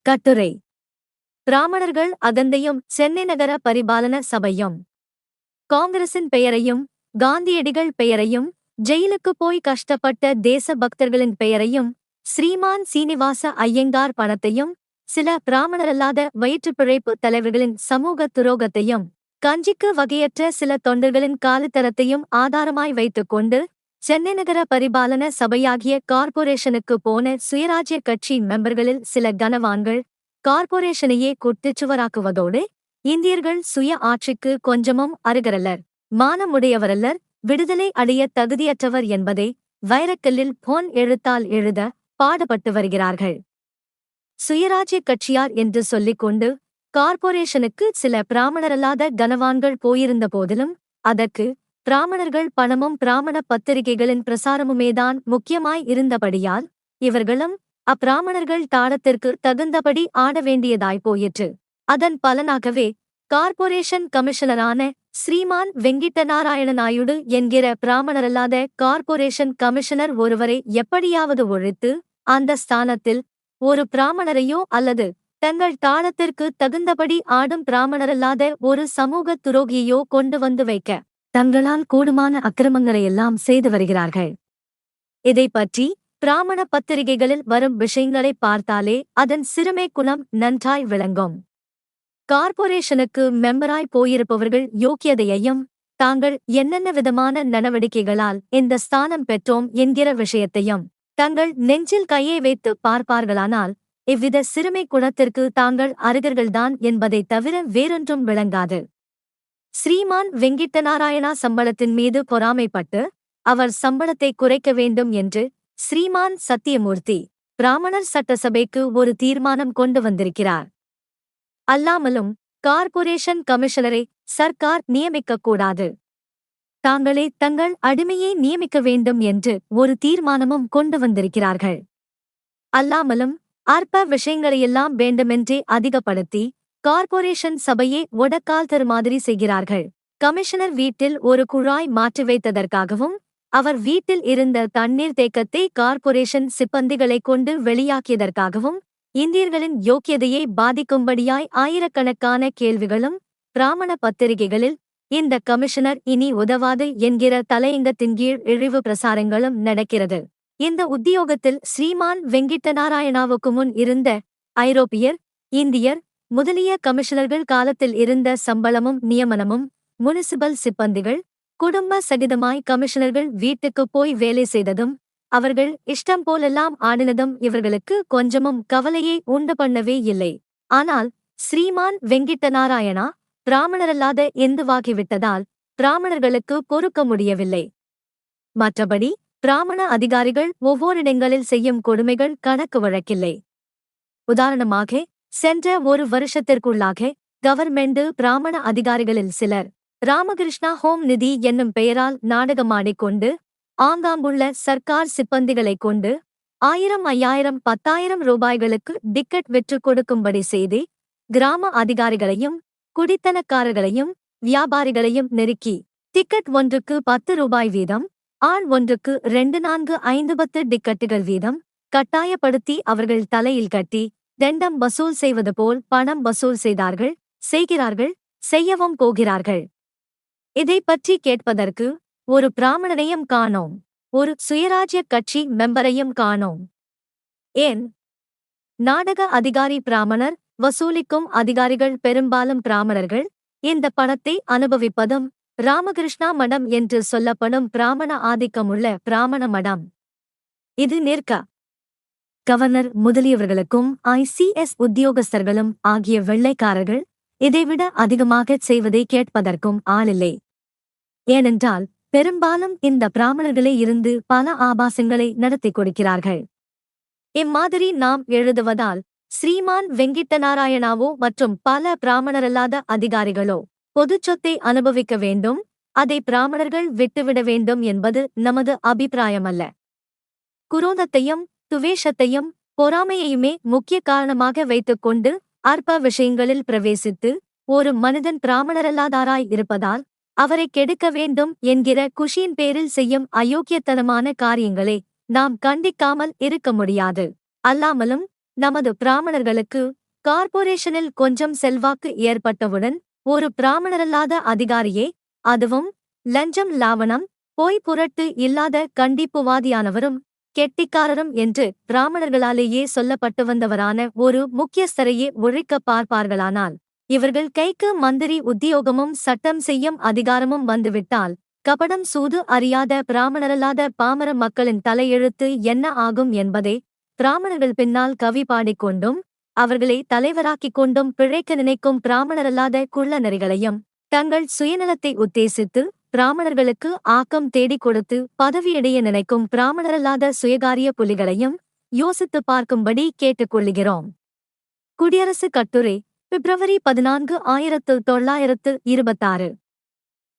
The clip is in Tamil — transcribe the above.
கட்டுரை பிராமணர்கள் அகந்தையும் சென்னை நகர பரிபாலன சபையும். காங்கிரசின் பெயரையும் காந்தியடிகள் பெயரையும் ஜெயிலுக்கு போய் கஷ்டப்பட்ட தேச பக்தர்களின் பெயரையும் ஸ்ரீமான் சீனிவாச ஐயங்கார் பணத்தையும் சில பிராமணரல்லாத வயிற்றுப்பிழைப்பு தலைவர்களின் சமூக துரோகத்தையும் கஞ்சிக்கு வகையற்ற சில தொண்டர்களின் காலித்தரத்தையும் ஆதாரமாய் வைத்துக்கொண்டு சென்னை நகர பரிபாலன சபையாகிய கார்ப்பரேஷனுக்கு போன சுயராஜ்ய கட்சி மெம்பர்களில் சில கனவான்கள் கார்ப்பரேஷனையே குட்டிச்சுவராக்குவதோடு இந்தியர்கள் சுய ஆட்சிக்கு கொஞ்சமும் அருகரல்லர், மானமுடையவரல்லர், விடுதலை அடைய தகுதியற்றவர் என்பதை வைரக்கல்லில் பொன் எழுத்தால் எழுத பாடுபட்டு வருகிறார்கள். சுயராஜ்ய கட்சியார் என்று சொல்லிக்கொண்டு கார்ப்பரேஷனுக்கு சில பிராமணரல்லாத கனவான்கள் போயிருந்த போதிலும் அதற்கு பிராமணர்கள் பணமும் பிராமண பத்திரிகைகளின் பிரசாரமுமேதான் முக்கியமாய் இருந்தபடியால் இவர்களும் அப்பிராமணர்கள் தாளத்திற்கு தகுந்தபடி ஆட வேண்டியதாய் போயிற்று. அதன் பலனாகவே கார்ப்பரேஷன் கமிஷனரான ஸ்ரீமான் வெங்கிட்டநாராயண நாயுடு என்கிற பிராமணரல்லாத கார்ப்பரேஷன் கமிஷனர் ஒருவரை எப்படியாவது ஒழித்து அந்த ஸ்தானத்தில் ஒரு பிராமணரையோ அல்லது தங்கள் தாளத்திற்கு தகுந்தபடி ஆடும் பிராமணரல்லாத ஒரு சமூக துரோகியையோ கொண்டு வந்து வைக்க தங்களால் கூடுமான அக்கிரமங்களையெல்லாம் செய்து வருகிறார்கள். இதை பற்றி பிராமண பத்திரிகைகளில் வரும் விஷயங்களை பார்த்தாலே அதன் சிறுமை குணம் நன்றாய் விளங்கும். கார்ப்பரேஷனுக்கு மெம்பராய் போயிருப்பவர்கள் யோக்கியதையையும் தாங்கள் என்னென்ன விதமான நடவடிக்கைகளால் இந்த ஸ்தானம் பெற்றோம் என்கிற விஷயத்தையும் தங்கள் நெஞ்சில் கையை வைத்து பார்ப்பார்களானால் இவ்வித சிறுமை குணத்திற்கு தாங்கள் அருகர்கள்தான் என்பதை தவிர வேறொன்றும் விளங்காது. ஸ்ரீமான் வெங்கிட்டநாராயணா சம்பளத்தின் மீது பொறாமைப்பட்டு அவர் சம்பளத்தை குறைக்க வேண்டும் என்று ஸ்ரீமான் சத்தியமூர்த்தி பிராமணர் சட்டசபைக்கு ஒரு தீர்மானம் கொண்டு வந்திருக்கிறார். அல்லாமலும் கார்ப்பரேஷன் கமிஷனரை சர்க்கார் நியமிக்கக்கூடாது, தாங்களே தங்கள் அடிமையை நியமிக்க வேண்டும் என்று ஒரு தீர்மானமும் கொண்டு வந்திருக்கிறார்கள். அல்லாமலும் அற்ப விஷயங்களையெல்லாம் வேண்டுமென்றே அதிகப்படுத்தி கார்ப்பரேஷன் சபையை ஒடக்கால் தரு மாதிரி செய்கிறார்கள். கமிஷனர் வீட்டில் ஒரு குழாய் மாற்றி வைத்ததற்காகவும் அவர் வீட்டில் இருந்த தண்ணீர் தேக்கத்தை கார்ப்பரேஷன் சிப்பந்திகளைக் கொண்டு வெளியாக்கியதற்காகவும் இந்தியர்களின் யோக்கியதையை பாதிக்கும்படியாய் ஆயிரக்கணக்கான கேள்விகளும் பிராமண பத்திரிகைகளில் இந்த கமிஷனர் இனி உதவாது என்கிற தலையங்கத்தின் கீழ் இழிவு பிரசாரங்களும் நடக்கிறது. இந்த உத்தியோகத்தில் ஸ்ரீமான் வெங்கிட்டநாராயணாவுக்கு முன் இருந்த ஐரோப்பியர், இந்தியர் முதலிய கமிஷனர்கள் காலத்தில் இருந்த சம்பளமும் நியமனமும் முனிசிபல் சிப்பந்திகள் குடும்ப சகிதமாய் கமிஷனர்கள் வீட்டுக்கு போய் வேலை செய்ததும் அவர்கள் இஷ்டம் போலெல்லாம் ஆடினதும் இவர்களுக்கு கொஞ்சமும் கவலையை உண்டு பண்ணவே இல்லை. ஆனால் ஸ்ரீமான் வெங்கிட்டநாராயணா பிராமணரல்லாத இந்துவாகிவிட்டதால் பிராமணர்களுக்கு பொறுக்க முடியவில்லை. மற்றபடி பிராமண அதிகாரிகள் ஒவ்வொரிடங்களில் செய்யும் கொடுமைகள் கணக்கு வழக்கில்லை. உதாரணமாக சென்ற ஒரு வருஷத்திற்குள்ளாக கவர்மெண்ட் பிராமண அதிகாரிகளில் சிலர் ராமகிருஷ்ணா ஹோம் நிதி என்னும் பெயரால் நாடகமாடிக்கொண்டு ஆங்காங்குள்ள சர்க்கார் சிப்பந்திகளைக் கொண்டு 1000, 5000, 10,000 ரூபாய்களுக்கு டிக்கெட் விற்றுக் கொடுக்கும்படி செய்து கிராம அதிகாரிகளையும் குடித்தனக்காரர்களையும் வியாபாரிகளையும் நெருக்கி டிக்கெட் ஒன்றுக்கு 10 ரூபாய் வீதம், ஆள் ஒன்றுக்கு 2, 4, 5, 10 டிக்கெட்டுகள் வீதம் கட்டாயப்படுத்தி அவர்கள் தலையில் கட்டி தண்டம் வசூல் செய்வது போல் பணம் வசூல் செய்தார்கள், செய்கிறார்கள், செய்யவும் போகிறார்கள். இதை பற்றி கேட்பதற்கு ஒரு பிராமணனையும் காணோம், ஒரு சுயராஜ்ய கட்சி மெம்பரையும் காணோம். ஏன்? நாடக அதிகாரி பிராமணர், வசூலிக்கும் அதிகாரிகள் பெரும்பாலும் பிராமணர்கள். இந்த பணத்தை அனுபவிப்பதும் ராமகிருஷ்ணா மடம் என்று சொல்லப்படும் பிராமண ஆதிக்கமுள்ள பிராமண மடம். இது நிற்க கவர்னர் முதலியவர்களுக்கும் ICS உத்தியோகஸ்தர்களும் ஆகிய வெள்ளைக்காரர்கள் இதைவிட அதிகமாகச் செய்வதை கேட்பதற்கும் ஆளில்லை. ஏனென்றால் பெரும்பாலும் இந்த பிராமணர்களே இருந்து பல ஆபாசங்களை நடத்தி கொடுக்கிறார்கள். இம்மாதிரி நாம் எழுதுவதால் ஸ்ரீமான் வெங்கிட்டநாராயணாவோ மற்றும் பல பிராமணரல்லாத அதிகாரிகளோ பொதுச்சொத்தை அனுபவிக்க வேண்டும், அதை பிராமணர்கள் விட்டுவிட வேண்டும் என்பது நமது அபிப்பிராயமல்ல. குரோதத்தையும் துவேஷத்தையும் பொறாமையையுமே முக்கிய காரணமாக வைத்துக்கொண்டு அற்ப விஷயங்களில் பிரவேசித்து ஒரு மனிதன் பிராமணரல்லாதாராய் இருப்பதால் அவரை கெடுக்க வேண்டும் என்கிற குஷியின் பேரில் செய்யும் அயோக்கியத்தனமான காரியங்களை நாம் கண்டிக்காமல் இருக்க முடியாது. அல்லாமலும் நமது பிராமணர்களுக்கு கார்ப்பரேஷனில் கொஞ்சம் செல்வாக்கு ஏற்பட்டவுடன் ஒரு பிராமணரல்லாத அதிகாரியே, அதுவும் லஞ்சம் லாவணம் பொய் புரட்டு இல்லாத கண்டிப்புவாதியானவரும் கெட்டிக்காரரும் என்று பிராமணர்களாலேயே சொல்லப்பட்டு வந்தவரான ஒரு முக்கியஸ்தரையே ஒழிக்கப் பார்ப்பார்களானால், இவர்கள் கைக்கு மந்திரி உத்தியோகமும் சட்டம் செய்யும் அதிகாரமும் வந்துவிட்டால், கபடம் சூது அறியாத பிராமணரல்லாத பாமர மக்களின் தலையெழுத்து என்ன ஆகும் என்பதை பிராமணர்கள் பின்னால் கவி பாடிக்கொண்டும் அவர்களை தலைவராக்கிக் கொண்டும் பிழைக்க நினைக்கும் பிராமணரல்லாத குள்ள நெறிகளையும் தங்கள் சுயநலத்தை உத்தேசித்து பிராமணர்களுக்கு ஆக்கம் தேடிக் கொடுத்து பதவியடைய நினைக்கும் பிராமணரல்லாத சுயகாரிய புலிகளையும் யோசித்துப் பார்க்கும்படி கேட்டுக்கொள்கிறோம். குடியரசு கட்டுரை, பிப்ரவரி 14, 1926.